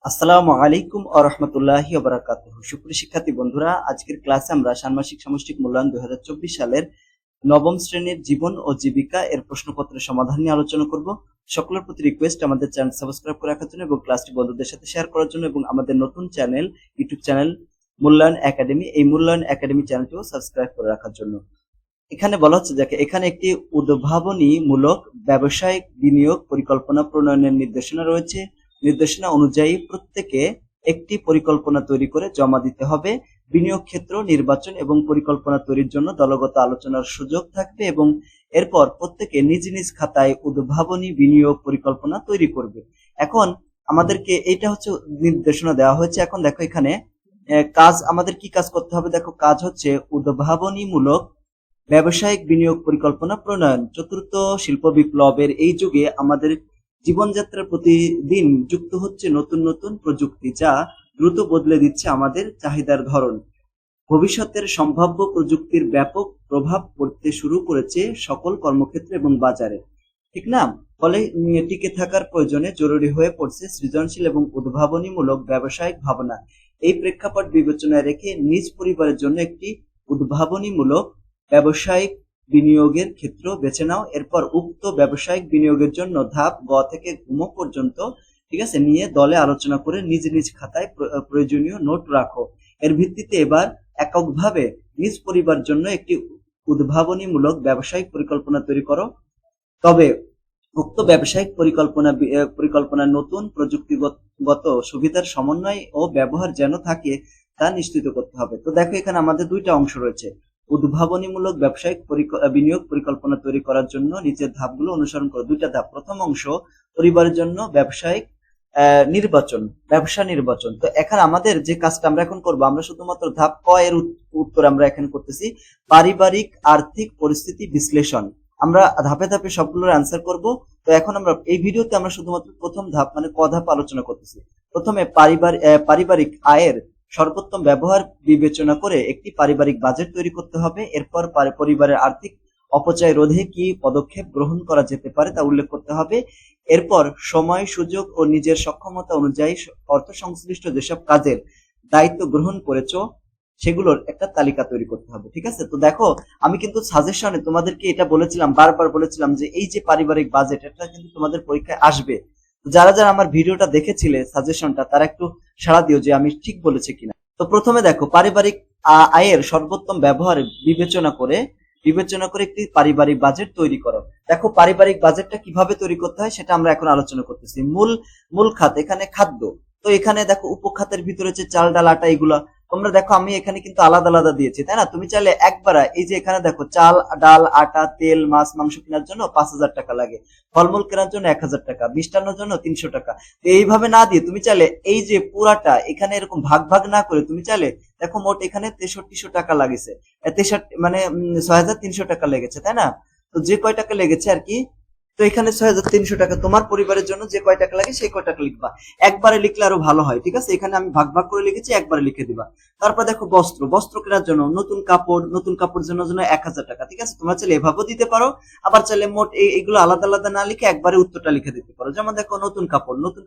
আসসালামু আলাইকুম ওয়া রাহমাতুল্লাহি ওয়া বারাকাতুহু। সুপ্রিয় শিক্ষার্থী বন্ধুরা, আজকের ক্লাসে আমরা ষান্মাসিক সামষ্টিক মূল্যায়ন 2024 সালের নবম শ্রেণীর জীবন ও জীবিকা এর প্রশ্নপত্রের সমাধান নিয়ে আলোচনা করব। সকলের প্রতি রিকোয়েস্ট আমাদের চ্যানেল সাবস্ক্রাইব করে রাখার জন্য এবং ক্লাসটি বন্ধুদের সাথে শেয়ার করার জন্য, এবং আমাদের নতুন চ্যানেল ইউটিউব চ্যানেল মূল্যায়ন একাডেমি, এই মূল্যায়ন একাডেমি চ্যানেলটিও সাবস্ক্রাইব করে রাখার জন্য। এখানে বলা হচ্ছে যে এখানে একটি উদ্ভাবনীমূলক ব্যবসায়িক বিনিয়োগ পরিকল্পনা প্রণয়নের নির্দেশনা রয়েছে। নির্দেশনা অনুযায়ী প্রত্যেকে একটি পরিকল্পনা তৈরি করে জমা দিতে হবে। বিনিয়োগ ক্ষেত্র নির্বাচন এবং পরিকল্পনা তৈরির জন্য দলগত আলোচনার সুযোগ থাকবে এবং এরপর প্রত্যেকে নিজ নিজ খাতায় উদ্ভাবনী বিনিয়োগ পরিকল্পনা তৈরি করবে। এখন আমাদেরকে এটা হচ্ছে নির্দেশনা দেওয়া হয়েছে। এখন দেখো এখানে কাজ, আমাদের কি কাজ করতে হবে? দেখো, কাজ হচ্ছে উদ্ভাবনীমূলক ব্যবসায়িক বিনিয়োগ পরিকল্পনা প্রণয়ন। চতুর্থ শিল্প বিপ্লবের এই যুগে আমাদের জীবনযাত্রার প্রতিদিন যুক্ত হচ্ছে নতুন নতুন প্রযুক্তি, যা দ্রুত বদলে দিচ্ছে আমাদের চাহিদার ধরন। ভবিষ্যতের সম্ভাব্য প্রযুক্তির ব্যাপক প্রভাব পড়তে শুরু করেছে সকল কর্মক্ষেত্রে এবং বাজারে, ঠিক না? ফলে টিকে থাকার প্রয়োজনে জরুরি হয়ে পড়ছে সৃজনশীল এবং উদ্ভাবনীমূলক ব্যবসায়িক ভাবনা। এই প্রেক্ষাপট বিবেচনায় রেখে নিজ পরিবারের জন্য একটি উদ্ভাবনীমূলক ব্যবসায়িক বিনিয়োগের ক্ষেত্র বেছে নাও। এরপর উক্ত ব্যবসায়িক বিনিয়োগের জন্য ধাপ গ থেকে ঘ পর্যন্ত, ঠিক আছে, নিয়ে দলে আলোচনা করে নিজ নিজ খাতায় প্রয়োজনীয় নোট রাখো। এর ভিত্তিতে এবার এককভাবে নিজ পরিবার জন্য একটি উদ্ভাবনীমূলক ব্যবসায়িক পরিকল্পনা তৈরি করো। তবে উক্ত ব্যবসায়িক পরিকল্পনা নতুন প্রযুক্তিগত সুবিধার সমন্বয় ও ব্যবহার যেন থাকে তা নিশ্চিত করতে হবে। তো দেখো, এখানে আমাদের দুইটা অংশ রয়েছে। উদ্ভাবনীমূলক ব্যবসায়িক বিনিয়োগ পরিকল্পনা তৈরি করার জন্য নিচের ধাপগুলো অনুসরণ করো। দুইটা ধাপ। প্রথম অংশ, পরিবারের জন্য ব্যবসায়িক ব্যবসা নির্বাচন। তো এখানে আমাদের যে কাজটা আমরা এখন করবো, আমরা শুধুমাত্র ধাপ ক এর উত্তর আমরা এখানে করতেছি। পারিবারিক আর্থিক পরিস্থিতি বিশ্লেষণ। আমরা ধাপে ধাপে সবগুলোর অ্যান্সার করব। তো এখন আমরা এই ভিডিওতে আমরা শুধুমাত্র প্রথম ধাপ মানে ক ধাপ আলোচনা করতেছি। প্রথমে পারিবারিক আয়ের সর্বোত্তম ব্যবহার বিবেচনা করে একটি পারিবারিক বাজেট তৈরি করতে হবে। এরপর পরিবারের আর্থিক অপচয় রোধে কি পদক্ষেপ গ্রহণ করা যেতে পারে তা উল্লেখ করতে হবে। এরপর সময়, সুযোগ ও নিজের সক্ষমতা অনুযায়ী অর্থ সংশ্লিষ্ট যেসব কাজের দায়িত্ব গ্রহণ করেছো সেগুলোর একটা তালিকা তৈরি করতে হবে, ঠিক আছে? তো দেখো, আমি কিন্তু সাজেশনে তোমাদেরকে এটা বলেছিলাম, বারবার বলেছিলাম যে এই যে পারিবারিক বাজেট, এটা কিন্তু তোমাদের পরীক্ষায় আসবে। যারা যারা আমার ভিডিওটা দেখেছিলে সাজেশনটা, তারা একটু সাড়া দিও যে আমি ঠিক বলেছি কিনা। তো প্রথমে দেখো, পারিবারিক আয়ের সর্বোত্তম ব্যবহার বিবেচনা করে একটি পারিবারিক বাজেট তৈরি করো। দেখো, পারিবারিক বাজেটটা কিভাবে তৈরি করতে হয় সেটা আমরা এখন আলোচনা করতেছি। মূল খাত এখানে খাদ্য। তো এখানে দেখো, উপখাতের ভিতরে হচ্ছে চাল, ডাল, আটা, এগুলা তোমরা দেখো আমি এখানে কিন্তু আলাদা আলাদা দিয়েছি, তাই না? তুমি চাইলে একবার এই যে এখানে দেখো, চাল, ডাল, আটা, তেল, মাছ, মাংস কেনার জন্য 5,000 টাকা লাগে, ফলমূল কেনার জন্য 1,000 টাকা, মিষ্টান্নের জন্য 300 টাকা। তো এইভাবে না দিয়ে তুমি চাইলে এই যে পুরাটা এখানে এরকম ভাগ ভাগ না করে তুমি চাইলে দেখো, মোট এখানে 6300 টাকা লাগেছে, 63 মানে 6,300 টাকা লেগেছে, তাই না? তো যে কয় টাকা লেগেছে আর কি, তো এখানে 6,300 টাকা তোমার পরিবারের জন্য যে কয় টাকা লাগে সেই কয় টাকা লিখবা। একবারে লিখলে আরো ভালো হয়, ঠিক আছে? এখানে আমি ভাগ ভাগ করে লিখেছি, একবারে লিখে দিবা। তারপর দেখো, বস্ত্র কেনার জন্য, নতুন কাপড় জন্য 1,000 টাকা, ঠিক আছে? তোমরা চাইলে এভাবেও দিতে পারো, আবার চাইলে মোট এইগুলো আলাদা আলাদা না লিখে একবারে উত্তরটা লিখে দিতে পারো। যেমন দেখো, নতুন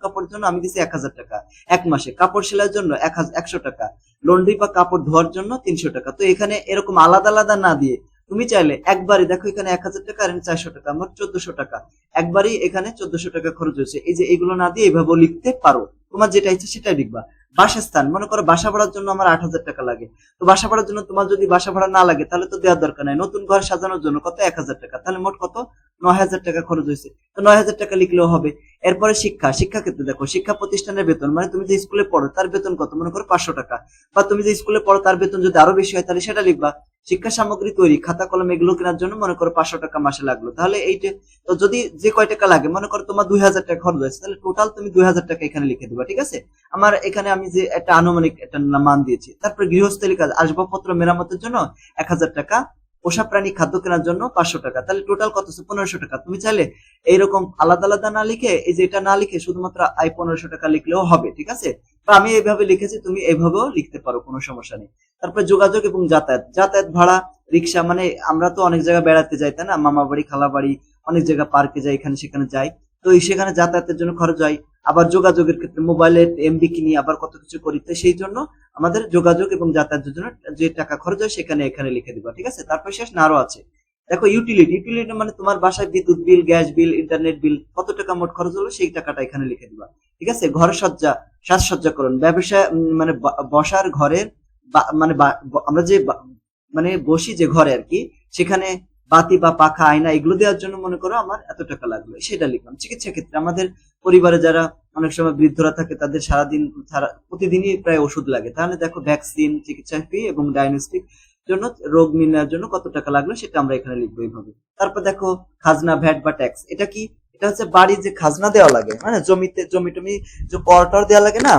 কাপড়ের জন্য আমি দিচ্ছি 1,000 টাকা এক মাসে, কাপড় সেলাইয়ের জন্য 100 টাকা, লন্ড্রি বা কাপড় ধোয়ার জন্য 300 টাকা। তো এখানে এরকম আলাদা আলাদা না দিয়ে তুমি চাইলে একবারই দেখো, এখানে 1,000 টাকা আর 400 টাকা, মোট 1,400 টাকা। একবারই এখানে 1,400 টাকা খরচ হয়েছে। এই যে এগুলো না দিয়ে এইভাবে লিখতে পারো, তোমার যেটা ইচ্ছে সেটাই লিখবা। বাসস্থান, মনে করো বাসা ভাড়ার জন্য আমার 8,000 টাকা লাগে। তো বাসা ভাড়ার জন্য তোমার যদি বাসা ভাড়া না লাগে তাহলে তো দেওয়ার দরকার নাই। নতুন ঘর সাজানোর জন্য কত? 1,000 টাকা। তাহলে মোট কত? 9,000 টাকা খরচ হয়েছে। তো 9,000 টাকা লিখলেও হবে। এরপরে শিক্ষা ক্ষেত্রে দেখো, শিক্ষা প্রতিষ্ঠানের বেতন, মানে তুমি যে স্কুলে পড়ো তার বেতন কত? মনে করো 500 টাকা। বা তুমি যে স্কুলে পড়ো তার বেতন যদি আরো বেশি হয় তাহলে সেটা লিখবা। শিক্ষা সামগ্রী তৈরি, খাতা কলম এগুলো কেনার জন্য মনে করো 500 টাকা মাসে লাগলো। তাহলে এইটা তো যদি যে কয় টাকা লাগে, মনে করো তোমার 2,000 টাকা খরচ হয়েছে, তাহলে টোটাল তুমি 2,000 টাকা এখানে লিখে দিবা, ঠিক আছে? আমার এখানে আমি যে একটা আনুমানিক একটা মান দিয়েছি। তারপর গৃহস্থলী কাজ, আসবাবপত্র মেরামতের জন্য 1,000 টাকা, পোষা প্রাণী খাদ্য কেনার জন্য 500 টাকা। তাহলে টোটাল কত? 1,500 টাকা। তুমি চাইলে এইরকম আলাদা আলাদা না লিখে, এই যে এটা না লিখে শুধুমাত্র 1,500 টাকা লিখলেও হবে, ঠিক আছে? তো আমি এইভাবে লিখেছি, তুমি এইভাবেও লিখতে পারো, কোনো সমস্যা নেই। তারপরে যোগাযোগ এবং যাতায়াত ভাড়া, রিক্সা, মানে আমরা তো অনেক জায়গায় বেড়াতে যাই, তাই না? মামা বাড়ি, খালা বাড়ি, অনেক জায়গায় পার্কে যাই, এখানে সেখানে যাই। তো সেখানে যাতায়াতের জন্য খরচ হয়। আবার যোগাযোগের ক্ষেত্রে মোবাইলে এমবি কিনি, আবার কত কিছু করি, তো সেই জন্য আমাদের যোগাযোগ এবং যাতায়াতের জন্য যে টাকা খরচ হয় সেখানে এখানে লিখে দিবা, ঠিক আছে। তারপর শেষ না আরো আছে, দেখো ইউটিলিটি। ইউটিলিটি মানে তোমার বাসায় বিদ্যুৎ বিল, গ্যাস বিল, ইন্টারনেট বিল, কত টাকা মোট খরচ হলো সেই টাকাটা এখানে লিখে দিবা, ঠিক আছে। ঘর সজ্জা, সাজসজ্জাকরণ, ব্যবসা, মানে বসার ঘরের মানে আমরা যে মানে বসি যে ঘরে আর কি, সেখানে বাতি বা পাখা, আয়না এগুলো দেওয়ার জন্য মনে করো আমার এত টাকা লাগলো, সেটা লিখলাম। চিকিৎসা ক্ষেত্রে আমাদের পরিবারে যারা অনেক সময় বৃদ্ধরা থাকে তাদের সারাদিন প্রতিদিনই প্রায় ওষুধ লাগে, তাহলে দেখো ভ্যাকসিন, চিকিৎসা ফি এবং ডায়াগনস্টিক জন্য, রোগ নির্ণয়ের জন্য কত টাকা লাগলো সেটা আমরা এখানে লিখবো এইভাবে। তারপর দেখো খাজনা, ভ্যাট বা ট্যাক্স, এটা কি? এটা হচ্ছে বাড়ির যে খাজনা দেওয়া লাগে, মানে জমিতে জমি টমি যে কর টর দেওয়া লাগে না,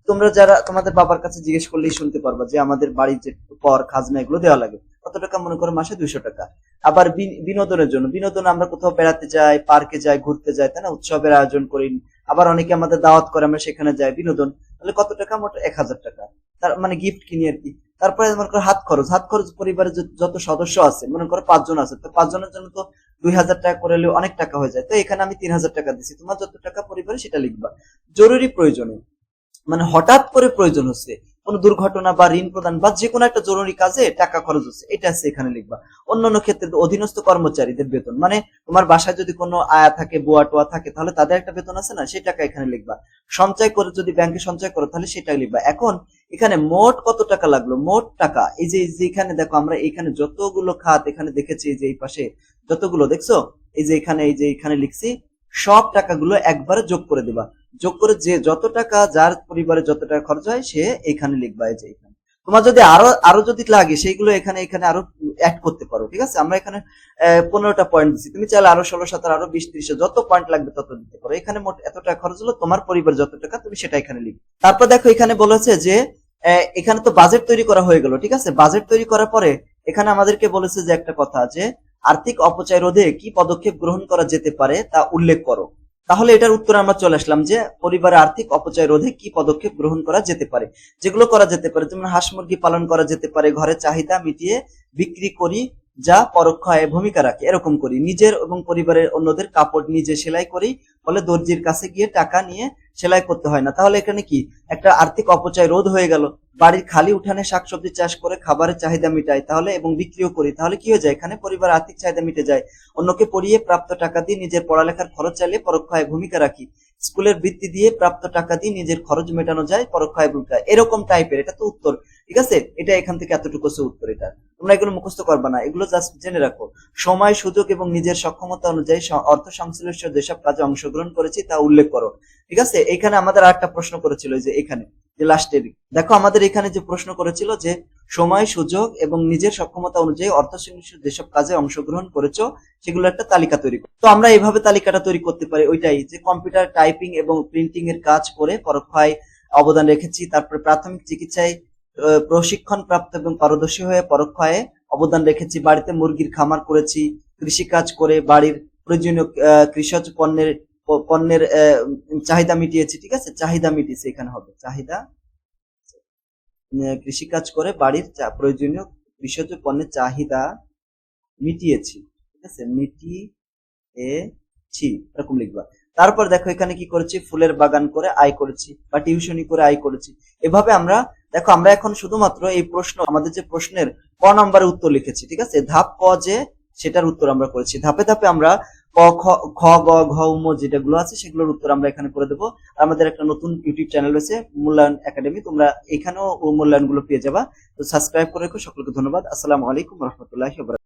তোমরা যারা তোমাদের বাবার কাছে জিজ্ঞেস করলেই শুনতে পারবা যে আমাদের বাড়ির যে কর খাজনা এগুলো দেওয়া লাগে, কত টাকা? মনে করো মাসে 200 টাকা। আবার বিনোদনের জন্য, বিনোদন আমরা কোথাও বেড়াতে যাই, পার্কে যাই, ঘুরতে যাই, তাই না, উৎসবের আয়োজন করি, আবার অনেকে আমাদের দাওয়াত করে, আমরা সেখানে যাই, বিনোদন, তাহলে কত টাকা? মোট 1000 টাকা। তার মানে গিফট কিনি আর কি। তারপরে মনে করো হাত খরচ, হাত খরচ পরিবারে যত সদস্য আছে, মনে করো 5 জন আছে, তো 5 জনের জন্য তো 2000 টাকা করে হলেও অনেক টাকা হয়ে যায়, তো এখানে আমি 3000 টাকা দিচ্ছি, তোমার যত টাকা পরিবারে সেটা লিখবা। জরুরি প্রয়োজনে, মানে হঠাৎ করে প্রয়োজন হচ্ছে, কোনো দুর্ঘটনা বা ঋণ প্রদান বা যে কোনো একটা জরুরি কাজে টাকা খরচ হচ্ছে, এটা আছে এখানে লিখবা। অন্যান্য ক্ষেত্রে অধীনস্থ কর্মচারীদের বেতন, মানে তোমার বাসায় যদি কোনো আয়া থাকে, বুয়া টোয়া থাকে, তাহলে তাদের একটা বেতন আছে না, সেই টাকা এখানে লিখবা। সঞ্চয় করে যদি ব্যাংকে সঞ্চয় করো তাহলে সেটা লিখবা। এখন এখানে মোট কত টাকা লাগলো, মোট টাকা, এই যে এখানে দেখো, আমরা এখানে যতগুলো খাত এখানে দেখেছি, এই যে এই পাশে যতগুলো দেখছো, এই যে এখানে লিখছি, সব টাকাগুলো একবারে যোগ করে দিবা। যোগ করে যে যত টাকা, যার পরিবারে যত টাকা খরচ হয় সে এখানে লিখবা। এই যে এখানে তোমার যদি আরো যদি লাগে সেইগুলো এখানে আরো অ্যাড করতে পারো, ঠিক আছে। আমরা এখানে 15টা পয়েন্ট দিচ্ছি, তুমি চাইলে আরো 16, 17, আরো 20, 30 যত পয়েন্ট লাগবে তত দিতে পারো। এখানে মোট এত টাকা খরচ হলো, তোমার পরিবার যত টাকা, তুমি সেটা এখানে লিখবে। তারপর দেখো এখানে বলেছে যে এখানে তো বাজেট তৈরি করা হয়ে গেল, ঠিক আছে। বাজেট তৈরি করার পরে এখানে আমাদেরকে বলেছে যে একটা কথা, যে আর্থিক অপচয় রোধে কি পদক্ষেপ গ্রহণ করা যেতে পারে তা উল্লেখ করো। তাহলে এটার উত্তরে আমরা চলে আসলাম যে পরিবারে আর্থিক অপচয় রোধে কি পদক্ষেপ গ্রহণ করা যেতে পারে। যেগুলো করা যেতে পারে, যেমন হাঁস মুরগি পালন করা যেতে পারে, ঘরের চাহিদা মিটিয়ে বিক্রি করি যা পরোক্ষ আয়ে ভূমিকা রাখে, এরকম করি। নিজের এবং পরিবারের অন্যদের কাপড় নিজে সেলাই করি, ফলে দর্জির কাছে গিয়ে টাকা নিয়ে সেলাই করতে হয় না। তাহলে এখানে কি একটা আর্থিক অপচয় রোধ হয়ে গেল। বাড়ির খালি উঠানে শাকসবজি চাষ করে খাবারের চাহিদা মিটাই, তাহলে এবং বিক্রিও করি, তাহলে কি হয়ে যায়, এখানে পরিবার আর্থিক চাহিদা মিটে যায়। অন্যকে পড়িয়ে প্রাপ্ত টাকা দিয়ে নিজের পড়ালেখার খরচ চালিয়ে পরোক্ষ আয়ে ভূমিকা রাখি। স্কুলের বৃত্তি দিয়ে প্রাপ্ত টাকা দিয়ে নিজের খরচ মেটানো যায়, পরোক্ষ আয়ে ভূমিকা, এরকম টাইপের। এটা তো উত্তর, ঠিক আছে। এটা এখান থেকে এতটুকু উত্তর। এটা তোমরা এগুলো মুখস্থ করবা না, এগুলো জাস্ট জেনে রাখো। সময়, সুযোগ এবং নিজের সক্ষমতা অনুযায়ী অর্থ সংশ্লিষ্ট যেসব কাজে অংশগ্রহণ করেছি তা উল্লেখ করো, ঠিক আছে। এখানে আমাদের আরেকটা প্রশ্ন করেছিল, যে এখানে যে লাস্টের দেখো, আমাদের এখানে যে প্রশ্ন করেছিল যে সময়, সুযোগ এবং নিজের সক্ষমতা অনুযায়ী অর্থ সংশ্লিষ্ট যেসব কাজে অংশগ্রহণ করেছো সেগুলো একটা তালিকা তৈরি করো। তো আমরা এইভাবে তালিকাটা তৈরি করতে পারি, ওইটাই যে কম্পিউটার টাইপিং এবং প্রিন্টিং এর কাজ করে পরোক্ষ আয়ে অবদান রেখেছি। তারপরে প্রাথমিক চিকিৎসায় প্রশিক্ষণ প্রাপ্ত এবং পারদর্শী হয়ে পরোক্ষ আয়ে অবদান রেখেছি। বাড়িতে মুরগির খামার করেছি, কৃষি কাজ করে বাড়ির প্রয়োজনীয় কৃষজ পণ্যের চাহিদা মিটিয়েছি, ঠিক আছে। চাহিদা মিটিয়েছি এখানে হবে চাহিদা, কৃষিকাজ করে বাড়ির প্রয়োজনীয় কৃষজ পণ্যের চাহিদা মিটিয়েছি, ঠিক আছে, মিটিয়েছি, এরকম লিখবা। তারপর দেখো এখানে কি করেছি, ফুলের বাগান করে আয় করেছি বা টিউশনি করে আয় করেছি। এভাবে আমরা দেখো, আমরা এখন শুধুমাত্র এই প্রশ্ন, আমাদের যে প্রশ্নের ক নম্বরের উত্তর লিখেছি, ঠিক আছে। ধাপ ক যে সেটার উত্তর আমরা করেছি। ধাপে ধাপে আমরা ক, খ, গ, ঘ, ম যেটাগুলো আছে সেগুলোর উত্তর আমরা এখানে করে দেবো। আমাদের একটা নতুন ইউটিউব চ্যানেল রয়েছে মূল্যায়ন একাডেমি, তোমরা এখানেও মূল্যায়ন গুলো পেয়ে যাবা। তো সাবস্ক্রাইব করে রেখো। সকলকে ধন্যবাদ। আসসালামু আলাইকুম রহমতুল্লাহি ওয়া বারাকাতুহু।